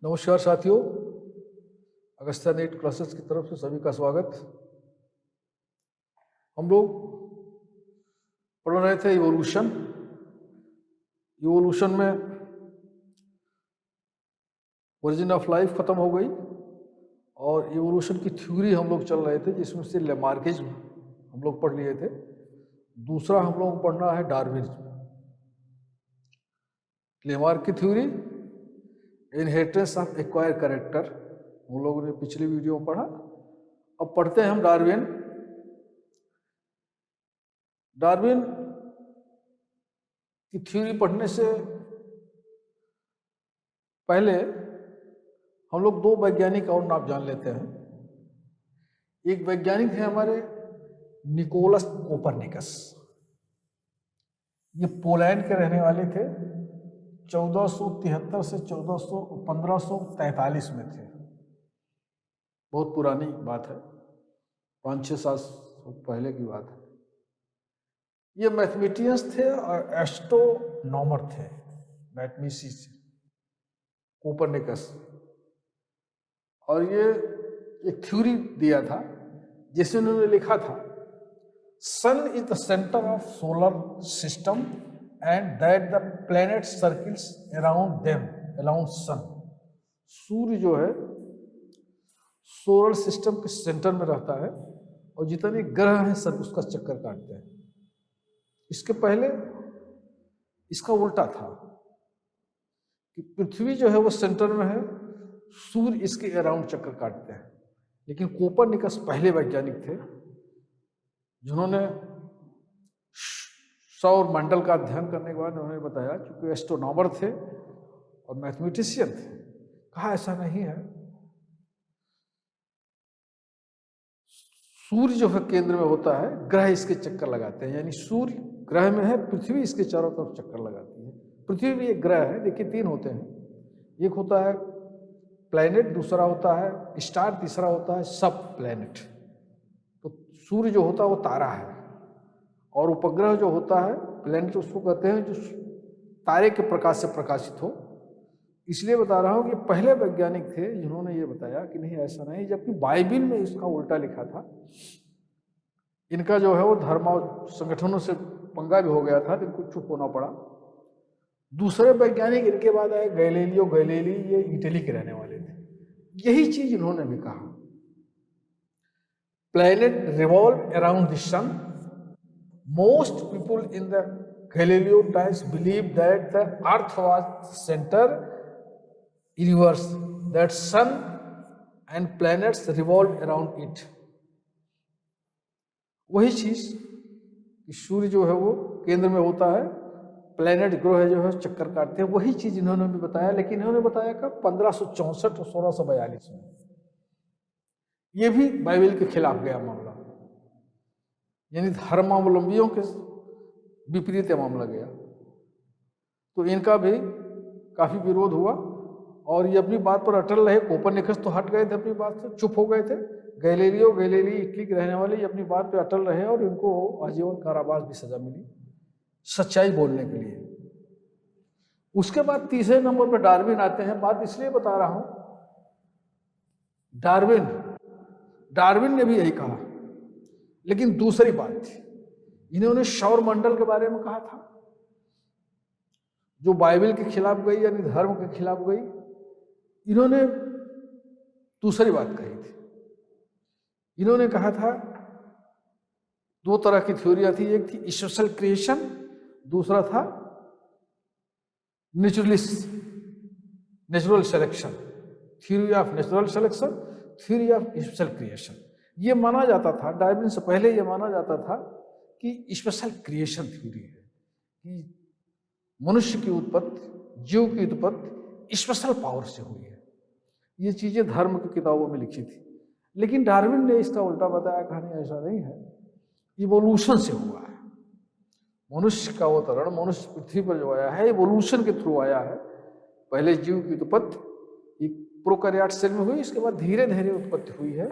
नमस्कार साथियों, Agastya net classes की तरफ से सभी का स्वागत। हम लोग पढ़ रहे थे इवोल्यूशन में ओरिजिन ऑफ लाइफ खत्म हो गई और इवोल्यूशन की थ्योरी हम लोग चल रहे थे, जिसमें से लेमार्किज्म हम लोग पढ़ लिए थे। दूसरा हम लोग को पढ़ना है डार्विनिज्म। लेमार्क की theory, inheritance of acquired character, हम लोगों ने पिछली वीडियो में पढ़ा। अब पढ़ते हैं हम डार्विन। डार्विन की थ्योरी पढ़ने से पहले हम लोग दो वैज्ञानिक और नाम जान लेते हैं। एक वैज्ञानिक है हमारे निकोलस कोपरनिकस। ये पोलैंड के रहने वाले थे। 1473 से 1543 में थे। बहुत पुरानी बात है, 5-6 साल पहले की बात है। ये मैथमेटिशियंस थे और एस्ट्रोनॉमर थे। मैथमेटिशियंस कोपरनिकस, और ये एक थ्योरी दिया था जिसमें उन्होंने लिखा था, sun is the centre of solar system and that the planet circles around them around sun. सूर्य जो है सोलर सिस्टम के सेंटर में रहता है और जितने ग्रह हैं सब उसका चक्कर काटते हैं। इसके पहले इसका उल्टा था कि पृथ्वी जो है वो सेंटर में है, सूर्य इसके अराउंड चक्कर काटते हैं। लेकिन कोपरनिकस पहले वैज्ञानिक थे जिन्होंने सौर मंडल का अध्ययन करने के बाद उन्होंने बताया, चूंकि एस्ट्रोनॉमर थे और मैथमेटिशियन थे, कहा ऐसा नहीं है। सूर्य जो है केंद्र में होता है, ग्रह इसके चक्कर लगाते हैं। यानी सूर्य ग्रह में है, पृथ्वी इसके चारों तरफ चक्कर लगाती है। पृथ्वी भी एक ग्रह है। देखिए 3 होते हैं, एक होता है प्लैनेट, दूसरा होता है स्टार, तीसरा होता है सब प्लैनेट। तो सूर्य जो होता है वो तारा है, और उपग्रह जो होता है प्लैनेट उसको कहते हैं जो तारे के प्रकाश से प्रकाशित हो। इसलिए बता रहा हूँ कि पहले वैज्ञानिक थे जिन्होंने ये बताया कि नहीं ऐसा नहीं, जबकि बाइबिल में इसका उल्टा लिखा था। इनका जो है वो धर्म संगठनों से पंगा भी हो गया था, तो इनको चुप होना पड़ा। दूसरे वैज्ञानिक इनके बाद आए गैलीलियो गैलीली, ये इटली के रहने वाले थे। यही चीज इन्होंने भी कहा, planet revolve around the sun. Most people in the Galileo times believe that the earth was centre universe, that sun and planets revolve around it. वही चीज कि सूर्य जो है वो केंद्र में होता है, प्लैनेट ग्रह जो है चक्कर काटते हैं। वही चीज इन्होंने भी बताया, लेकिन इन्होंने बताया कब? 1564 और 1642 में। ये भी बाइबल के खिलाफ गया मामला, यानी धर्मावलंबियों के विपरीत मामला गया। तो इनका भी काफी विरोध हुआ और ये अपनी बात पर अटल रहे। कोपरनिकस तो हट गए थे अपनी बात से, चुप हो गए थे। गैलीलियो गैलीली इटली के रहने वाले ये अपनी बात पे अटल रहे और इनको आजीवन कारावास भी सजा मिली सच्चाई बोलने के लिए। उसके बाद तीसरे नंबर पर डार्विन आते हैं। बात इसलिए बता रहा हूं, डार्विन ने भी यही कहा, लेकिन दूसरी बात थी। इन्होंने सौर मंडल के बारे में कहा था, जो बाइबल के खिलाफ गई, यानी धर्म के खिलाफ गई। इन्होंने दूसरी बात कही थी। इन्होंने कहा था 2 तरह की थ्योरियां थी, एक थी स्पेशल क्रिएशन, दूसरा था natural selection. Theory of natural selection, theory of special creation. ये माना जाता था, डार्विन से पहले ये माना जाता था कि स्पेशल क्रिएशन थ्योरी है कि मनुष्य की उत्पत्ति, जीव की उत्पत्ति स्पेशल पावर से हुई है। ये चीजें धर्म की किताबों में लिखी थी, लेकिन डार्विन ने इसका उल्टा बताया, कहा नहीं ऐसा नहीं है, इवोल्यूशन से हुआ है। मनुष्य का अवतरण, मनुष्य पृथ्वी पर जो आया है इवोल्यूशन के थ्रू आया है। पहले जीव की उत्पत्ति एक प्रोकैरियोट सेल में हुई, इसके बाद धीरे धीरे उत्पत्ति हुई है।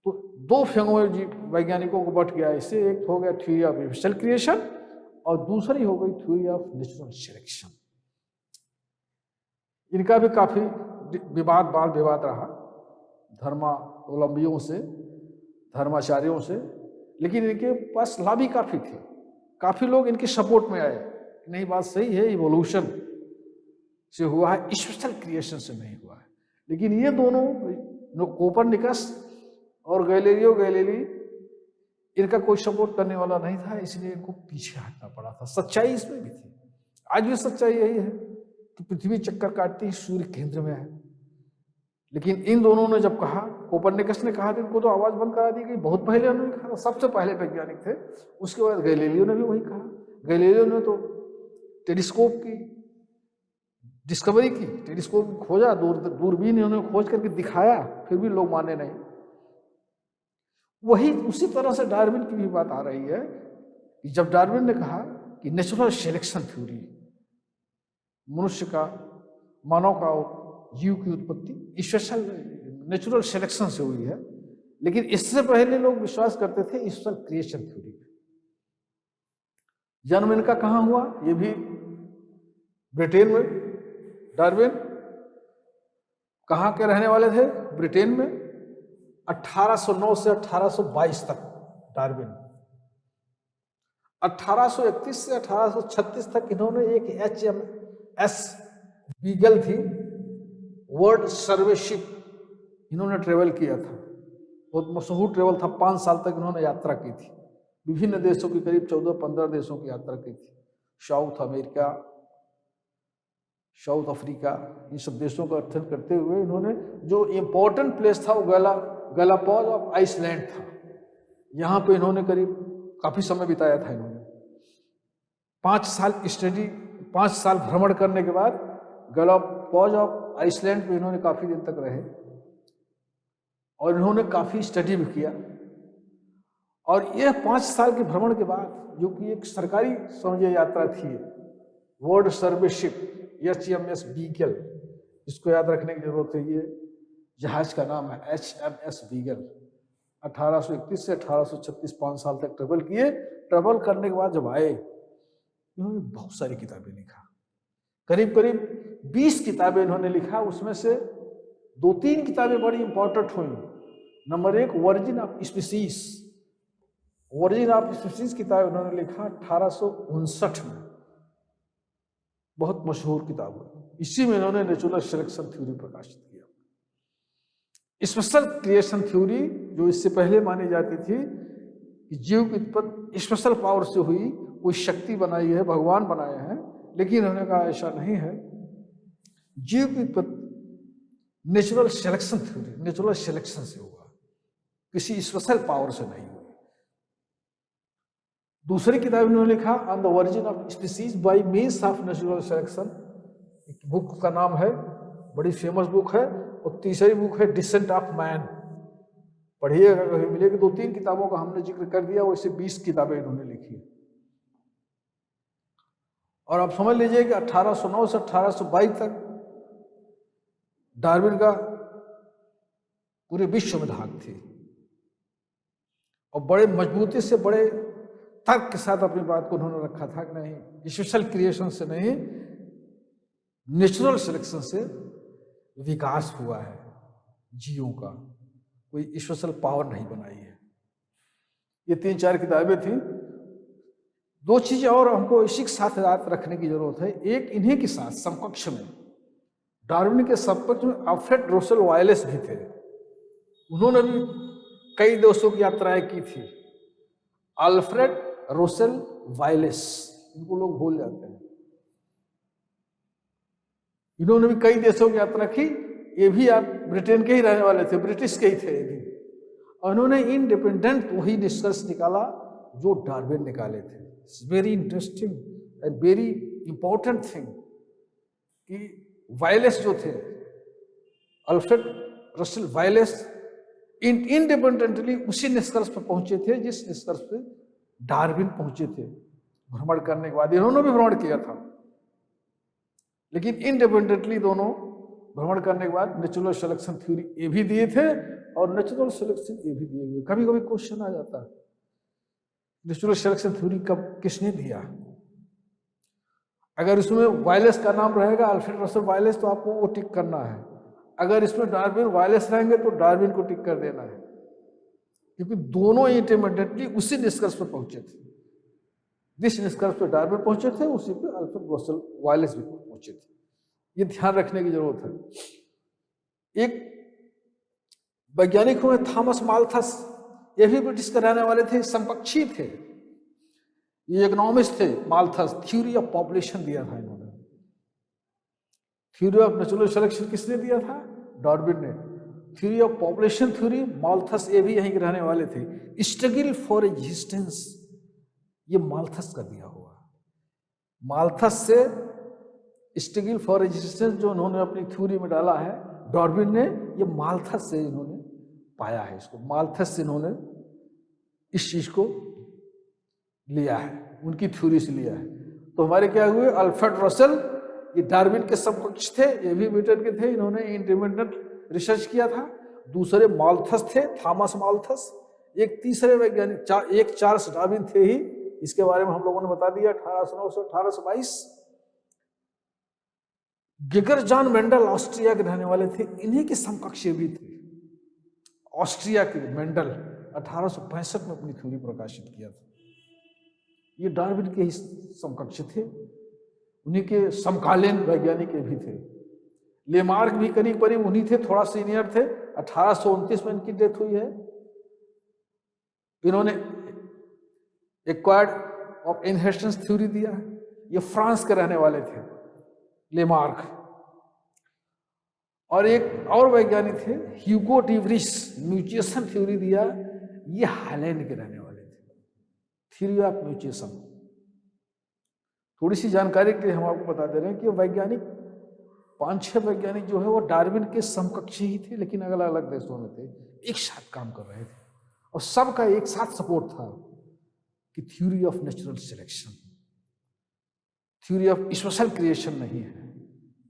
तो 2 फेंगों में वैज्ञानिकों को बट गया इससे। एक हो गया थ्योरी ऑफ स्पेशल क्रिएशन और दूसरी हो गई थ्योरी ऑफ नेचुरल सिलेक्शन। इनका भी काफी विवाद, बाल विवाद रहा धर्मावलंबियों से, धर्माचार्यों से, लेकिन इनके पास लॉबी काफी थी, काफी लोग इनके सपोर्ट में आए। नहीं, बात सही है, इवोल्यूशन से हुआ है, स्पेशल क्रिएशन से नहीं हुआ है। लेकिन ये दोनों कोपरनिकस और गैलीलियो गैलीली, इनका कोई सपोर्ट करने वाला नहीं था, इसलिए इनको पीछे हटना पड़ा था। सच्चाई इसमें भी थी, आज भी सच्चाई यही है कि पृथ्वी चक्कर काटती है, सूर्य केंद्र में है। लेकिन इन दोनों ने जब कहा, कोपरनिकस ने कहा, तो इनको तो आवाज बंद करा दी गई। बहुत पहले उन्होंने कहा, सबसे पहले वैज्ञानिक थे। उसके बाद गैलीलियो ने भी वही कहा। गैलीलियो ने तो टेलीस्कोप की डिस्कवरी की, टेलीस्कोप खोजा, दूरबीन उन्होंने खोज करके दिखाया, फिर भी लोग माने नहीं। वही उसी तरह से डार्विन की भी बात आ रही है कि जब डार्विन ने कहा कि नेचुरल सिलेक्शन थ्योरी, मनुष्य का, मानव का, जीव की उत्पत्ति स्पेशल नेचुरल सिलेक्शन से हुई है, लेकिन इससे पहले लोग विश्वास करते थे स्पेशल क्रिएशन थ्योरी। जन्म इनका कहाँ हुआ? ये भी ब्रिटेन में। डार्विन कहाँ के रहने वाले थे? ब्रिटेन में। 1809 से 1822 तक डार्विन। 1831 से 1836 तक इन्होंने एक HMS बीगल थी, वर्ल्ड सर्वे शिप, इन्होंने ट्रेवल किया था। बहुत मशहूर ट्रेवल था, 5 साल तक इन्होंने यात्रा की थी, विभिन्न देशों की, करीब 14-15 देशों की यात्रा की थी। साउथ अमेरिका, साउथ अफ्रीका, इन सब देशों का अध्ययन करते हुए इन्होंने, जो इम्पोर्टेंट प्लेस था वो गैलापागोस ऑफ आइसलैंड था। यहाँ पे इन्होंने करीब काफी समय बिताया था। इन्होंने 5 साल स्टडी, 5 साल भ्रमण करने के बाद गैलापागोस ऑफ आइसलैंड पे इन्होंने काफी दिन तक रहे और इन्होंने काफी स्टडी भी किया। और यह 5 साल के भ्रमण के बाद, जो कि एक सरकारी समझिए यात्रा थी, वर्ल्ड सर्वे शिप HMS बीगल, इसको याद रखने की जरूरत है। ये जहाज का नाम है HMS बीगल। 1831 से 1836 5 साल तक ट्रेवल किए। ट्रेवल करने के बाद जब आए, इन्होंने बहुत सारी किताबें लिखा, करीब करीब 20 किताबें इन्होंने लिखा। उसमें से 2-3 किताबें बड़ी इंपॉर्टेंट हुई। Number 1 origin of species, origin of species किताब इन्होंने लिखा 1859 में, बहुत मशहूर किताब है। इसी में इन्होंने नेचुरल सिलेक्शन थ्योरी प्रकाशित किया। स्पेशल क्रिएशन थ्योरी, जो इससे पहले मानी जाती थी कि जीव की उत्पत्ति स्पेशल पावर से हुई, कोई शक्ति बनाई है, भगवान बनाए हैं, लेकिन इन्होंने कहा ऐसा नहीं है। जीव की उत्पत्ति natural selection theory, natural selection से हुआ, किसी स्पेशल पावर से नहीं हुई। दूसरी किताब इन्होंने लिखा on the origin of species by means of natural selection, book का नाम है, बड़ी फेमस बुक है। और तीसरी बुक है डिसेंट ऑफ मैन, पढ़िएगा कभी मिलेगी। 2-3 किताबों का हमने जिक्र कर दिया, वैसे 20 किताबें इन्होंने लिखी। और आप समझ लीजिए कि 1809 से 1822 तक डार्विन का पूरे विश्व में धाक थी और बड़े मजबूती से, बड़े तर्क के साथ अपनी बात को उन्होंने रखा था कि नहीं, स्पेशल क्रिएशन से नहीं, नेचुरल सिलेक्शन से विकास हुआ है जीवों का, कोई स्पेशल पावर नहीं बनाई है। ये 3-4 किताबें थी। 2 चीजें और हमको इसी के साथ याद रखने की जरूरत है। एक, इन्हीं के साथ समकक्ष में, डार्विन के समकक्ष में अल्फ्रेड रुसेल वायलेस भी थे। उन्होंने भी कई देशों की यात्राएं की थी। अल्फ्रेड रुसेल वायलेस, इनको लोग भूल जाते हैं। इन्होंने भी कई देशों की यात्रा की। ये भी आप ब्रिटेन के ही रहने वाले थे, ब्रिटिश के ही थे ये भी। और उन्होंने इंडिपेंडेंट वही निष्कर्ष निकाला जो डार्विन निकाले थे। It's very interesting and very important thing कि वायलेस जो थे, अल्फ्रेड रसेल वायलेस, इंडिपेंडेंटली उसी निष्कर्ष पर पहुंचे थे जिस निष्कर्ष पे डार्विन पहुंचे थे। भ्रमण करने के बाद इन्होंने भी भ्रमण किया था, लेकिन इंडिपेंडेंटली दोनों भ्रमण करने के बाद नेचुरल सिलेक्शन थ्योरी ये भी दिए थे और नेचुरल सिलेक्शन ये भी दिए हुए। कभी कभी क्वेश्चन आ जाता है, नेचुरल सिलेक्शन थ्योरी कब किसने दिया? अगर इसमें वायलेस का नाम रहेगा अल्फ्रेड रसल वायलेस तो आपको वो टिक करना है। अगर इसमें डार्विन वायलेस रहेंगे तो डार्विन को टिक कर देना है, क्योंकि दोनों इंटरमीडिएटली उसी निष्कर्ष पर पहुंचे थे। जिस निष्कर्ष पर डार्विन पहुंचे थे उसी पे अल्फ्रेड रसल वायलेस भी पहुंचे थे। ये ध्यान रखने की जरूरत है। एक वैज्ञानिक हुए थॉमस माल्थस, ये भी ब्रिटिश के रहने वाले थे, समकक्षी थे, ये इकोनॉमिस्ट थे। माल्थस थ्योरी ऑफ पॉपुलेशन दिया था इन्होंने। थ्योरी ऑफ नेचुरल सिलेक्शन किसने दिया था? डार्विन ने। Theory of population theory Malthus, ये भी यहीं के रहने वाले थे। स्ट्रगल फॉर एग्जिस्टेंस, ये माल्थस का दिया हुआ। माल्थस से स्ट्रगल फॉर एग्जिस्टेंस जो उन्होंने अपनी थ्योरी में डाला है डार्विन ने, ये माल्थस से इन्होंने पाया है। इसको माल्थस से इन्होंने इस चीज को लिया है, उनकी थ्योरी से लिया है। तो हमारे क्या हुए? अल्फ्रेड रसल, ये डार्विन के समकक्ष थे, ये भी ब्रिटेन के थे, इन्होंने इंडिपेंडेंट रिसर्च किया था। दूसरे माल्थस थे, थॉमस माल्थस। एक तीसरे वैज्ञानिक एक चार्ल्स डार्विन थे ही, इसके बारे में हम लोगों ने बता दिया 1809 से 1822। गिगर जॉन मेंडल ऑस्ट्रिया के रहने वाले थे, इन्हीं के समकक्ष भी थे। ऑस्ट्रिया के मेंडल 1865 में अपनी थ्योरी प्रकाशित किया था। ये डार्विन के ही समकक्ष थे, उन्हीं के समकालीन वैज्ञानिक भी थे। लेमार्क भी करीब करीब उन्हीं थे, थोड़ा सीनियर थे। 1829 में इनकी डेथ हुई है। इन्होंने एक्वायर्ड ऑफ इनहेरिटेंस थ्योरी दिया है। ये फ्रांस के रहने वाले थे, लेमार्क। और एक और वैज्ञानिक थे Hugo de Vries, mutation theory दिया, ये हालैंड के रहने वाले थे। थ्योरी ऑफ म्यूटेशन, थोड़ी सी जानकारी के लिए हम आपको बता दे रहे हैं कि वैज्ञानिक 5-6 वैज्ञानिक जो है वो डार्विन के समकक्षी ही थे, लेकिन अलग अलग देशों में थे, एक साथ काम कर रहे थे और सबका एक साथ सपोर्ट था कि theory of natural selection, theory of special creation नहीं है।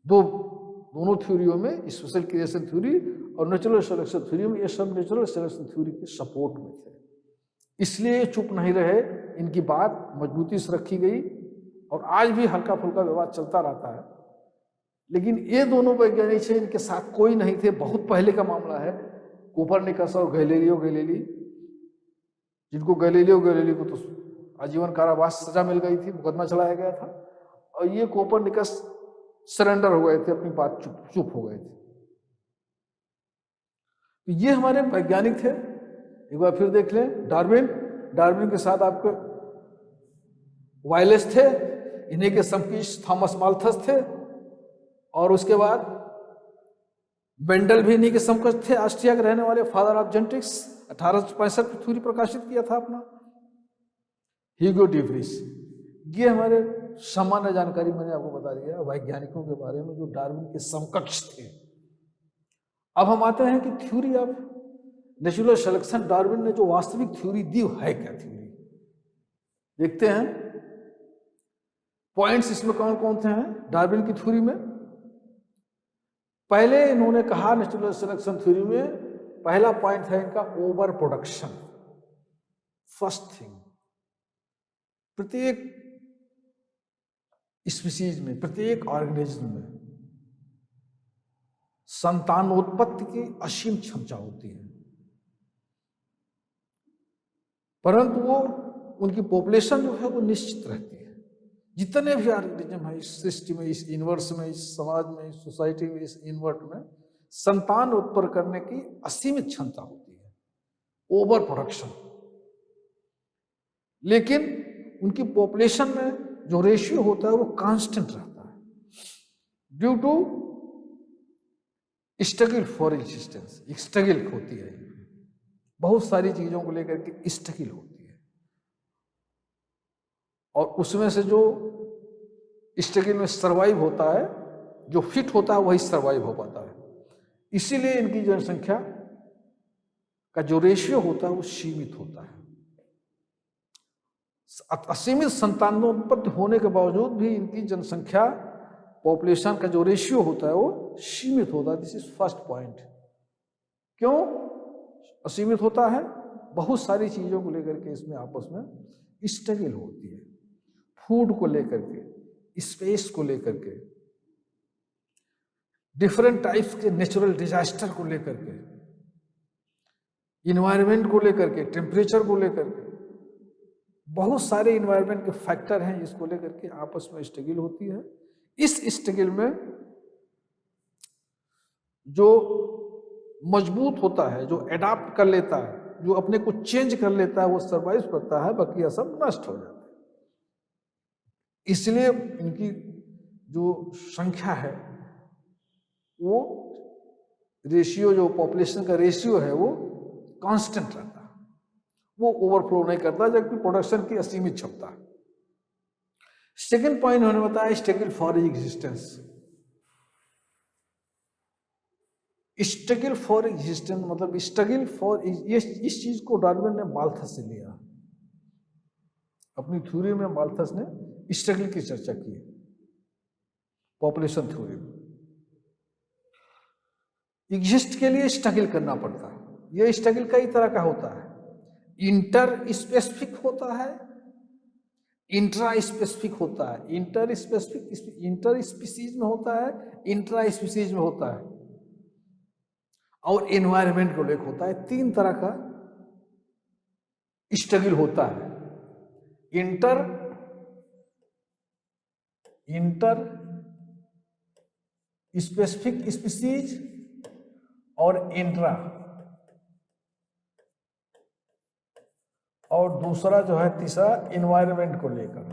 दोनों थ्योरियों में, स्पेशल क्रिएशन थ्योरी और नेचुरल सिलेक्शन थ्योरी में, ये सब नेचुरल सिलेक्शन थ्योरी के सपोर्ट में थे। इसलिए चुप नहीं रहे, इनकी बात मजबूती से रखी गई और आज भी हल्का फुल्का विवाद चलता रहता है। लेकिन ये दोनों वैज्ञानिक थे, इनके साथ कोई नहीं थे। बहुत पहले का मामला है, कोपरनिकस और गैलीलियो गैलीली, जिनको गैलीलियो गैलीली को तो आजीवन कारावास सजा मिल गई थी, मुकदमा चलाया गया था, और ये कोपरनिकस सरेंडर हो गए थे, अपनी बात चुप हो गए थे। तो ये हमारे वैज्ञानिक थे। एक बार फिर देख लें, डार्विन के साथ आपके वायलेस थे, इन्हीं के समकक्ष थॉमस माल्थस थे, और उसके बाद मेंडल भी इन्हीं के समकक्ष थे, ऑस्ट्रिया के रहने वाले, फादर ऑफ जेनेटिक्स। 1865 में थ्योरी प्रकाशित किया था अपना ह्यूगो डी व्रिस। ये हमारे सामान्य जानकारी मैंने आपको बता दिया वैज्ञानिकों के बारे में जो डार्विन के समकक्ष थे। अब हम आते हैं कि theory of natural selection, Darwin ने जो वास्तविक थ्योरी दी है क्या थ्योरी, देखते हैं। पॉइंट्स इसमें कौन कौन से हैं डार्विन की थ्योरी में? पहले इन्होंने कहा नेचुरल सिलेक्शन थ्योरी में पहला पॉइंट है इनका ओवर प्रोडक्शन। फर्स्ट थिंग, प्रत्येक स्पीसीज में, प्रत्येक ऑर्गेनिज्म में संतानोत्पत्ति की असीम क्षमता होती है, परंतु वो उनकी पॉपुलेशन जो है वो निश्चित रहती है। जितने भी ऑर्गेनिज्म है इस सृष्टि में, इस यूनिवर्स में, इस समाज में, इस सोसाइटी में, इस इन्वर्ट में संतान उत्पन्न करने की असीमित क्षमता होती है, ओवर प्रोडक्शन। लेकिन उनकी पॉपुलेशन में जो रेशियो होता है वो कांस्टेंट रहता है due to struggle for existence. Struggle होती है, बहुत सारी चीजों को लेकर के स्ट्रगल होती है, और उसमें से जो स्ट्रगल में सरवाइव होता है, जो फिट होता है वही सरवाइव हो पाता है। इसीलिए इनकी जनसंख्या का जो रेशियो होता है वो सीमित होता है। असीमित संतानोत्पत्ति होने के बावजूद भी इनकी जनसंख्या, पॉपुलेशन का जो रेशियो होता है वो सीमित होता है। This is first point. क्यों असीमित होता है? बहुत सारी चीजों को लेकर के इसमें आपस में स्ट्रगल होती है, फूड को लेकर के, स्पेस को लेकर के, डिफरेंट टाइप्स के नेचुरल डिजास्टर को लेकर के, इन्वायरमेंट को लेकर के, टेम्परेचर को लेकर के, बहुत सारे इन्वायरमेंट के फैक्टर हैं जिसको लेकर के आपस में स्ट्रगल होती है। इस स्ट्रगल में जो मजबूत होता है, जो एडाप्ट कर लेता है, जो अपने को चेंज कर लेता है, वो सरवाइव करता है, बाकी सब नष्ट हो जाता है। इसलिए इनकी जो संख्या है वो रेशियो, जो पॉपुलेशन का रेशियो है वो कांस्टेंट रहता है, वो ओवरफ्लो नहीं करता, जबकि प्रोडक्शन की असीमित क्षमता है। सेकेंड पॉइंट उन्होंने बताया struggle for existence. Struggle for existence मतलब स्ट्रगल फॉर, इस चीज को डार्विन ने माल्थस से लिया। अपनी थ्योरी में माल्थस ने स्ट्रगल की चर्चा की है पॉपुलेशन थ्योरी में। एग्जिस्ट के लिए स्ट्रगल करना पड़ता है। यह स्ट्रगल कई तरह का होता है, इंटर स्पेसिफिक होता है, इंट्रा स्पेसिफिक होता है। इंटर स्पेसिफिक इंटर स्पीसीज में होता है, इंट्रा स्पीसीज में होता है, और एनवायरनमेंट को लेकर होता है। तीन तरह का स्ट्रगल होता है, इंटर स्पेसिफिक स्पीसीज और इंट्रा, और दूसरा जो है तीसरा एनवायरनमेंट को लेकर।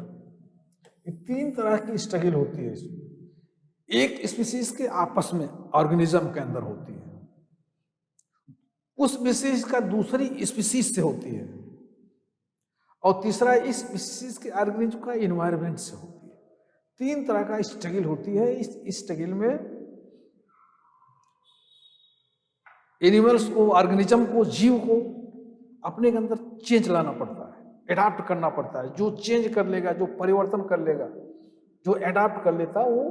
ये तीन तरह की स्ट्रगल होती है इसमें। एक स्पीसीज के आपस में ऑर्गेनिज्म के अंदर होती है, उस स्पीसीज का दूसरी स्पीसीज से होती है, और तीसरा इस स्पीसीज के ऑर्गेनिज्म का एनवायरनमेंट से होती है। तीन तरह का स्ट्रगल होती है। इस स्ट्रगल में एनिमल्स को, ऑर्गेनिज्म को, जीव को अपने के अंदर चेंज लाना पड़ता है, एडाप्ट करना पड़ता है। जो चेंज कर लेगा, जो परिवर्तन कर लेगा, जो एडाप्ट कर लेता है वो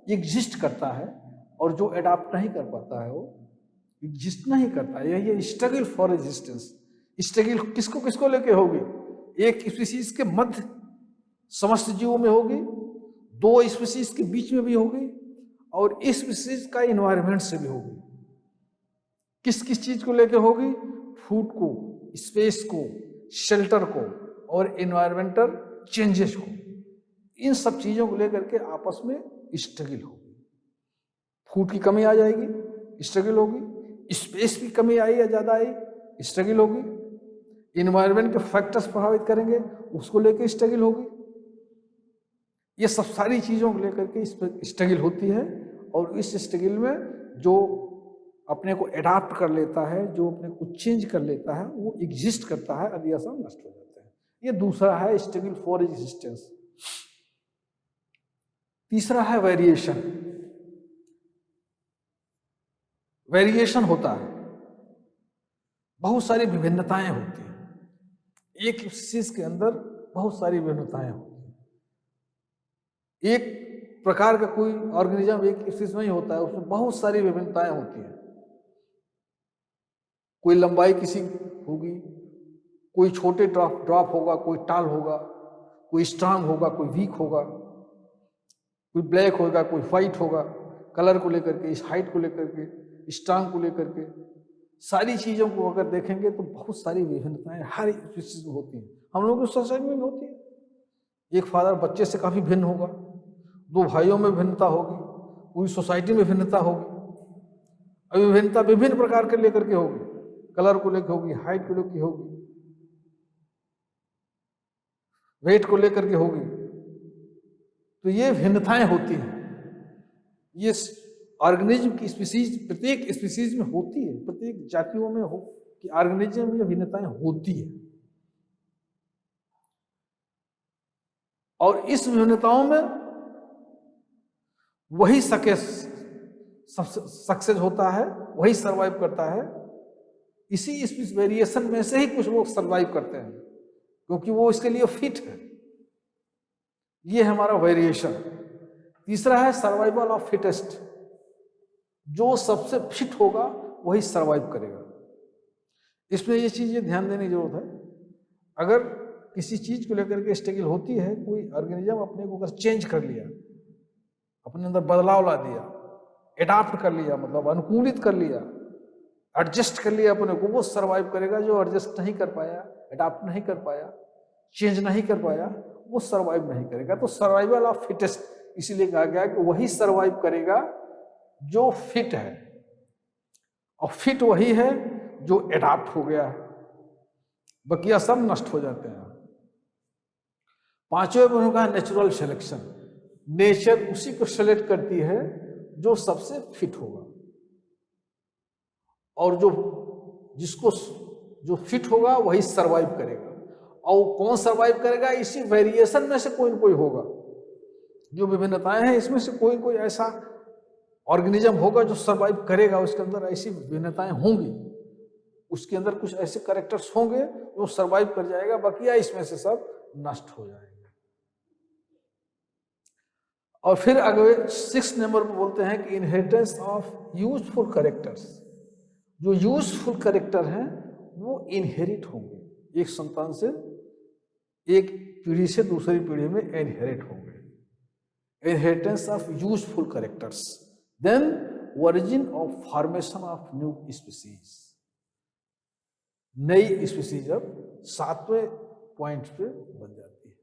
एग्जिस्ट करता है, और जो एडाप्ट नहीं कर पाता है वो एग्जिस्ट नहीं करता। यही स्ट्रगल फॉर एग्जिस्टेंस। स्ट्रगल किसको किसको लेके होगी? एक स्पीसीज के मध्य समस्त जीवों में होगी, दो स्पीसीज के बीच में भी होगी, और इस स्पीसीज का एनवायरनमेंट से भी होगी। किस किस चीज को लेके होगी? फूड को, स्पेस को, शेल्टर को, और एनवायरमेंटल चेंजेस को। इन सब चीजों को लेकर के आपस में स्ट्रगल होगी। फूड की कमी आ जाएगी, स्ट्रगल होगी। स्पेस की कमी आई या ज्यादा आई, स्ट्रगल होगी। इन्वायरमेंट के फैक्टर्स प्रभावित करेंगे, उसको लेकर स्ट्रगल होगी। ये सब सारी चीजों को लेकर के स्ट्रगल होती है, और इस स्ट्रगल में जो अपने को एडाप्ट कर लेता है, जो अपने को चेंज कर लेता है, वो एग्जिस्ट करता है, अदर सब नष्ट हो जाते हैं। ये दूसरा है स्ट्रगल फॉर एग्जिस्टेंस। तीसरा है वेरिएशन। वेरिएशन होता है, बहुत सारी विभिन्नताएं होती हैं। एक चीज के अंदर बहुत सारी विभिन्नताएं होती हैं। एक प्रकार का कोई ऑर्गेनिज्म एक चीज नहीं होता है, उसमें बहुत सारी विभिन्नताएं होती हैं। कोई लंबाई किसी होगी, कोई छोटे ड्रॉप होगा, कोई टाल होगा, कोई स्ट्रांग होगा, कोई वीक होगा, कोई ब्लैक होगा, कोई व्हाइट होगा। कलर को लेकर के, इस हाइट को लेकर के, स्ट्रांग को लेकर के, सारी चीजों को अगर देखेंगे तो बहुत सारी विभिन्नताएं हर चीज में होती हैं। हम लोगों की सोसाइटी में भी होती है। एक फादर बच्चे से काफी भिन्न होगा, दो भाइयों में भिन्नता होगी, पूरी सोसाइटी में भिन्नता होगी। अभी विभिन्नता विभिन्न प्रकार के लेकर के होगी, कलर को लेकर होगी, हाइट को लेकर होगी, वेट को लेकर के होगी। तो ये भिन्नताएं होती हैं। ये ऑर्गेनिज्म की स्पीसीज, प्रत्येक स्पीसीज में होती है, प्रत्येक जातियों में हो कि ऑर्गेनिज्म में भिन्नताएं होती है। और इस भिन्नताओं में वही सक्सेस होता है, वही सरवाइव करता है। इसी स्पीसीज वेरिएशन में से ही कुछ लोग सरवाइव करते हैं, क्योंकि वो इसके लिए फिट है। ये हमारा वेरिएशन। तीसरा है सर्वाइवल ऑफ फिटेस्ट। जो सबसे फिट होगा वही सरवाइव करेगा। इसमें ये चीजें ध्यान देने की जरूरत है। अगर किसी चीज को लेकर के स्ट्रगल होती है, कोई ऑर्गेनिज्म अपने को अगर चेंज कर लिया, अपने अंदर बदलाव ला दिया, एडाप्ट कर लिया, मतलब अनुकूलित कर लिया, एडजस्ट कर लिया अपने को, वो सरवाइव करेगा। जो एडजस्ट नहीं कर पाया, एडाप्ट नहीं कर पाया, चेंज नहीं कर पाया, वो सरवाइव नहीं करेगा। तो सर्वाइवल ऑफ फिटेस्ट, इसीलिए कहा गया कि वही सरवाइव करेगा जो फिट है, और फिट वही है जो एडाप्ट हो गया है, बकिया सब नष्ट हो जाते हैं। पांचवें में कहा नेचुरल सिलेक्शन, नेचर उसी को सेलेक्ट करती है जो सबसे फिट होगा, और जो फिट होगा वही सरवाइव करेगा। और कौन सरवाइव करेगा? इसी वेरिएशन में से कोई न कोई होगा। जो विभिन्नताएं हैं इसमें से कोई कोई ऐसा ऑर्गेनिज्म होगा जो सरवाइव करेगा, उसके अंदर ऐसी विभिन्नताएं होंगी, उसके अंदर कुछ ऐसे कैरेक्टर्स होंगे जो सरवाइव कर जाएगा, बकिया इसमें से सब नष्ट हो जाएंगे। और फिर अगले 6 नंबर पर बोलते हैं कि इनहेरिटेंस ऑफ यूजफुल कैरेक्टर्स। जो यूजफुल कैरेक्टर हैं वो इनहेरिट होंगे, एक संतान से एक पीढ़ी से दूसरी पीढ़ी में इनहेरिट होंगे। Inheritance of useful characters, then origin of formation of new species. नई स्पीसीज अब 7वें पॉइंट पे बन जाती है।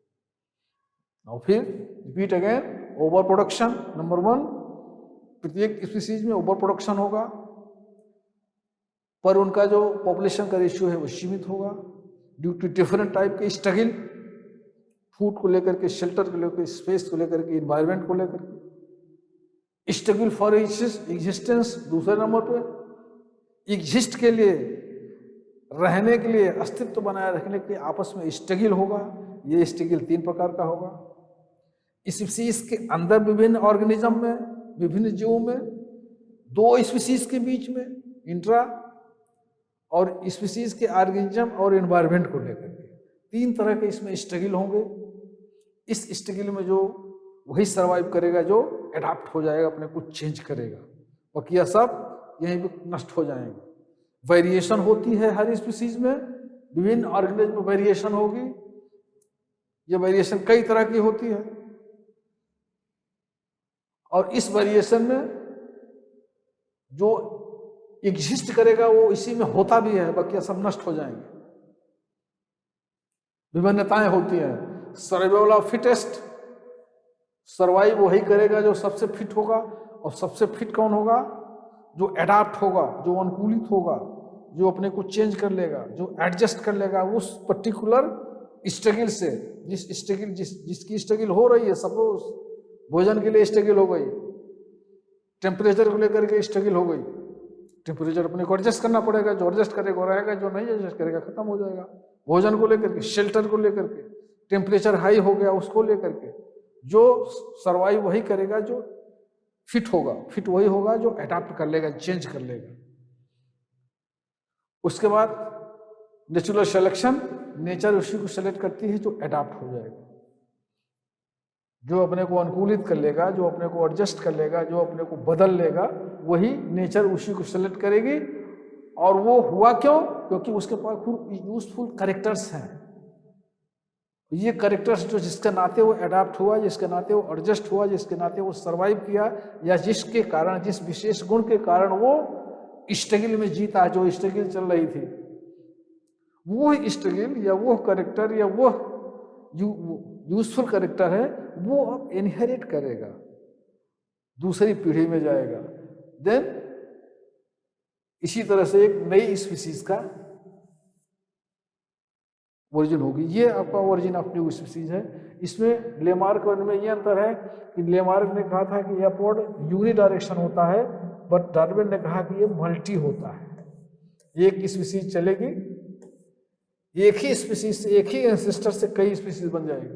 और फिर repeat again, over production number 1, प्रत्येक स्पीसीज में ओवर प्रोडक्शन होगा, पर उनका जो पॉपुलेशन का रेशियो है वो सीमित होगा ड्यू टू डिफरेंट टाइप के स्ट्रगल, फूड को लेकर के, शेल्टर को लेकर, स्पेस को लेकर के, इन्वायरमेंट को लेकर के, स्ट्रगल फॉर एग्जिस्टेंस। दूसरे नंबर पे एग्जिस्ट के लिए, रहने के लिए, अस्तित्व बनाए रखने के लिए आपस में स्ट्रगल होगा। ये स्ट्रगल 3 प्रकार का होगा। स्पीसीज के अंदर विभिन्न ऑर्गेनिज्म में, विभिन्न जीवों में, 2 स्पीसीज के बीच में इंट्रा, और स्पीसीज के ऑर्गेनिज्म और एनवायरनमेंट को लेकर के 3 तरह के इसमें स्ट्रगल होंगे। इस स्ट्रगल में जो वही सरवाइव करेगा जो एडाप्ट हो जाएगा, अपने को चेंज करेगा, बाकी सब यहीं पे नष्ट हो जाएंगे। वेरिएशन होती है हर स्पीसीज में, विभिन्न ऑर्गेनिज्म में वेरिएशन होगी। ये वेरिएशन कई तरह की होती है, और इस वेरिएशन में जो एग्जिस्ट करेगा वो इसी में होता भी है, बाकी सब नष्ट हो जाएंगे। विभिन्नताएं होती हैं। सर्वाइवल ऑफ फिटेस्ट, सर्वाइव वही करेगा जो सबसे फिट होगा, और सबसे फिट कौन होगा? जो एडाप्ट होगा, जो अनुकूलित होगा, जो अपने को चेंज कर लेगा, जो एडजस्ट कर लेगा उस पर्टिकुलर स्ट्रगल से। जिसकी स्ट्रगल हो रही है, सपोज भोजन के लिए स्ट्रगल हो गई, टेम्परेचर को लेकर के स्ट्रगल हो गई, टेम्परेचर अपने को एडजस्ट करना पड़ेगा, जो एडजस्ट करेगा रहेगा, जो नहीं एडजस्ट करेगा खत्म हो जाएगा। भोजन को लेकर के, शेल्टर को लेकर के, टेम्परेचर हाई हो गया उसको लेकर के, जो सर्वाइव वही करेगा जो फिट होगा, फिट वही होगा जो अडॉप्ट कर लेगा, चेंज कर लेगा। उसके बाद नेचुरल सिलेक्शन, नेचर उसी को सेलेक्ट करती है जो अडॉप्ट हो जाएगा, जो अपने को अनुकूलित कर लेगा, जो अपने को एडजस्ट कर लेगा, जो अपने को बदल लेगा, वही नेचर उसी को सेलेक्ट करेगी। और वो हुआ क्यों? क्योंकि उसके पास खूब यूजफुल कैरेक्टर्स हैं। ये कैरेक्टर्स जो जिसके नाते वो अडॉप्ट हुआ, जिसके नाते वो एडजस्ट हुआ, जिसके नाते वो सर्वाइव किया, या जिसके कारण, जिस विशेष गुण के कारण वो स्ट्रगल में जीता, जो स्ट्रगल चल रही थी, वो स्ट्रगल या वो कैरेक्टर या वो यूजफुल कैरेक्टर है, वो अब इनहेरिट करेगा, दूसरी पीढ़ी में जाएगा। देन इसी तरह से एक नई स्पीसीज का ओरिजिन होगी। ये आपका ओरिजिन ऑफ न्यू स्पीसीज है। इसमें लेमार्क में ये अंतर है कि लेमार्क ने कहा था कि अपवर्ड यूनि डायरेक्शन होता है, बट डार्विन ने कहा कि ये मल्टी होता है। एक स्पीसीज चलेगी, एक ही स्पीसीज से, एक ही एंसेस्टर से कई स्पीसीज बन जाएगी,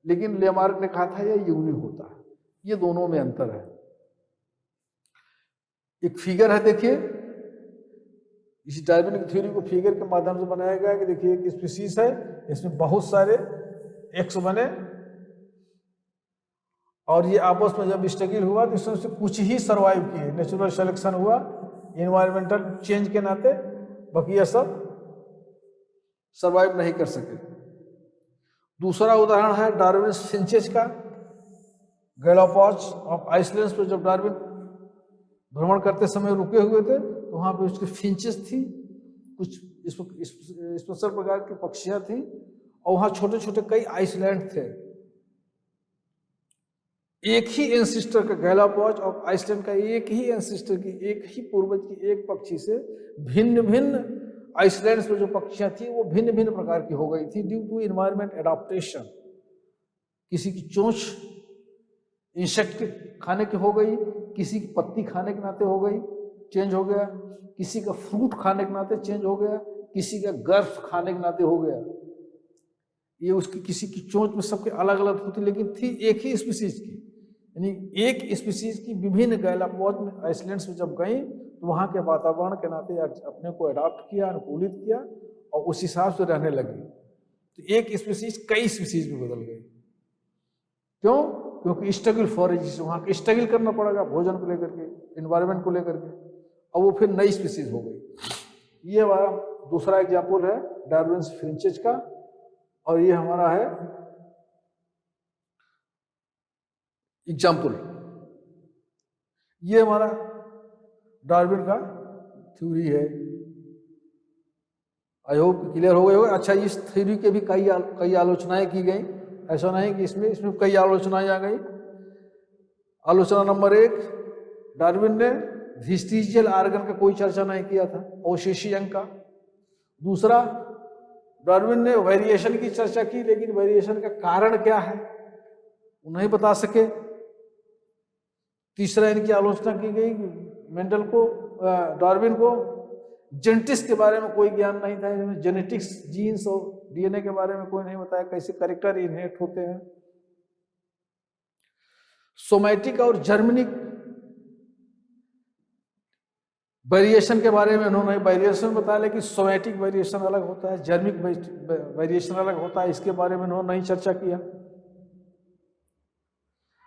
लेकिन लेमार्क ने कहा था ये यूनि होता है। ये दोनों में अंतर है। एक फिगर है, देखिए, इस डार्विन की थ्योरी को फिगर के माध्यम से बनाया गया कि देखिए एक स्पीसीज है, इसमें बहुत सारे एक्स बने, और ये आपस में जब स्ट्रगल हुआ तो इसमें से कुछ ही सर्वाइव किए, नेचुरल सिलेक्शन हुआ इन्वायरमेंटल चेंज के नाते, बाकी ये सब सर्वाइव नहीं कर सके। दूसरा उदाहरण है डार्विन फिंचेज का। गैलापागोस ऑफ आइसलैंड्स पर जब डार्विन भ्रमण करते समय रुके हुए थे तो वहां पे उसकी फिंचेस थी, कुछ स्पेशल प्रकार की पक्षियां थी, और वहां छोटे छोटे कई आइसलैंड थे। एक ही एंसिस्टर का, गैलापागोस ऑफ आइसलैंड का एक ही एंसिस्टर की, एक ही पूर्वज की एक पक्षी से भिन्न भिन्न आइसलैंड्स में जो पक्षियां थी वो भिन्न भिन्न प्रकार की हो गई थी ड्यू टू एनवायरमेंट एडाप्टेशन। किसी की चोंच इंसेक्ट खाने की हो गई, किसी की पत्ती खाने के नाते हो गई, चेंज हो गया, किसी का फ्रूट खाने के नाते चेंज हो गया, किसी का गर्फ खाने के नाते हो गया। ये उसकी किसी की चोंच में सबके अलग अलग होती, लेकिन थी एक ही स्पीसीज की। यानी एक स्पीसीज की विभिन्न गैलापागोस में आइसलैंड्स में जब गई तो वहाँ के वातावरण के नाते अपने को अडॉप्ट किया, अनुकूलित किया और उस हिसाब से रहने लगी। तो एक स्पीसीज कई स्पीसीज में बदल गई। क्यों? क्योंकि स्ट्रगल फॉरेजिस, वहाँ के स्ट्रगल करना पड़ेगा भोजन को लेकर के, इन्वायरमेंट को लेकर के, और वो फिर नई स्पीसीज हो गई। ये हमारा दूसरा एग्जाम्पल है डार्विन फिंचेज का। और ये हमारा है एग्जाम्पल, ये हमारा डार्विन का थ्योरी है। आई होप क्लियर हो गए होगा। अच्छा, इस थ्योरी के भी कई आलोचनाएं की गई, ऐसा नहीं कि इसमें कई आलोचनाएं आ गई। आलोचना नंबर 1, डार्विन ने वेस्टिजियल ऑर्गन का कोई चर्चा नहीं किया था, अवशेषी अंग का। दूसरा, डार्विन ने वेरिएशन की चर्चा की, लेकिन वेरिएशन का कारण क्या है वो नहीं बता सके। तीसरा, इनकी आलोचना की गई मेंडल को, डार्विन को जेनेटिक्स के बारे में कोई ज्ञान नहीं था, इसमें जेनेटिक्स, जीन्स और डीएनए के बारे में कोई नहीं बताया, कैसे कैरेक्टर इनहेरिट होते हैं। सोमैटिक और जर्मेनिक वेरिएशन के बारे में उन्होंने वेरिएशन बताया, लेकिन सोमैटिक वेरिएशन अलग होता है, जर्मिक वेरिएशन अलग होता है, इसके बारे में उन्होंने नहीं चर्चा किया।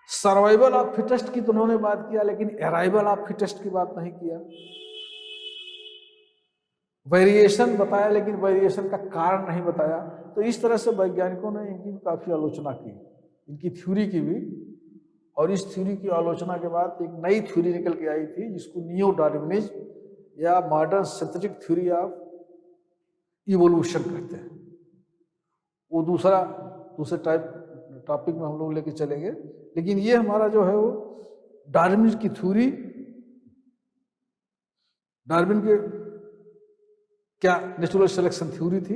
सर्वाइवल ऑफ फिटेस्ट की तो उन्होंने बात किया, लेकिन अराइवल ऑफ फिटेस्ट की बात नहीं किया। वेरिएशन बताया, लेकिन वेरिएशन का कारण नहीं बताया। तो इस तरह से वैज्ञानिकों ने इनकी भी काफी आलोचना की, इनकी थ्योरी की भी। और इस थ्योरी की आलोचना के बाद एक नई थ्योरी निकल के आई थी, जिसको नियो डार्विनिज्म या modern synthetic theory of evolution कहते हैं। वो दूसरे टॉपिक में हम लोग लेके चलेंगे। लेकिन ये हमारा जो है वो डार्विन की थ्योरी, डार्विन के क्या नेचुरल सिलेक्शन थ्योरी थी,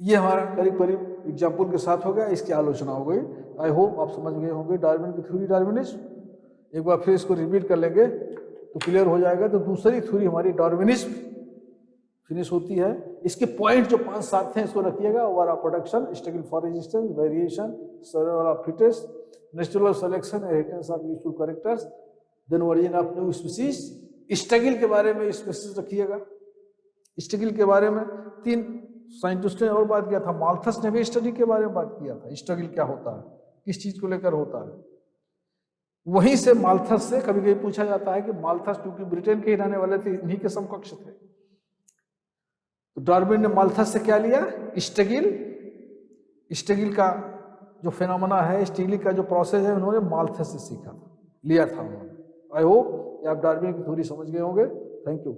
ये हमारा करीब करीब एग्जाम्पल के साथ हो गया, इसकी आलोचना हो गई। आई होप आप समझ गए होंगे डार्विन की थ्योरी, डार्विनिज्म। एक बार फिर इसको रिपीट कर लेंगे तो क्लियर हो जाएगा। तो दूसरी थ्योरी हमारी डार्विनिज्म फिनिश होती है। इसके पॉइंट जो 5-7 थे इसको रखिएगा। Over of production, struggle for resistance, variation, survival of fittest, natural selection, inheritance of useful characters, then origin of new species. Struggle के बारे में स्पीसीज रखिएगा। स्ट्रगल के बारे में 3 साइंटिस्ट ने और बात किया था। माल्थस ने भी स्टडी के बारे में बात किया था, स्ट्रगल क्या होता है, किस चीज को लेकर होता है। वहीं से माल्थस से कभी कभी पूछा जाता है कि माल्थस क्योंकि ब्रिटेन के ही रहने वाले थे, इन्हीं के समकक्ष थे, तो डार्विन ने माल्थस से क्या लिया, स्ट्रगल का जो फेनोमेना है, स्ट्रगल का जो प्रोसेस है, उन्होंने माल्थस से सीखा था, लिया था उन्होंने। आई होप आप डार्विन की थ्योरी समझ गए होंगे। Thank you.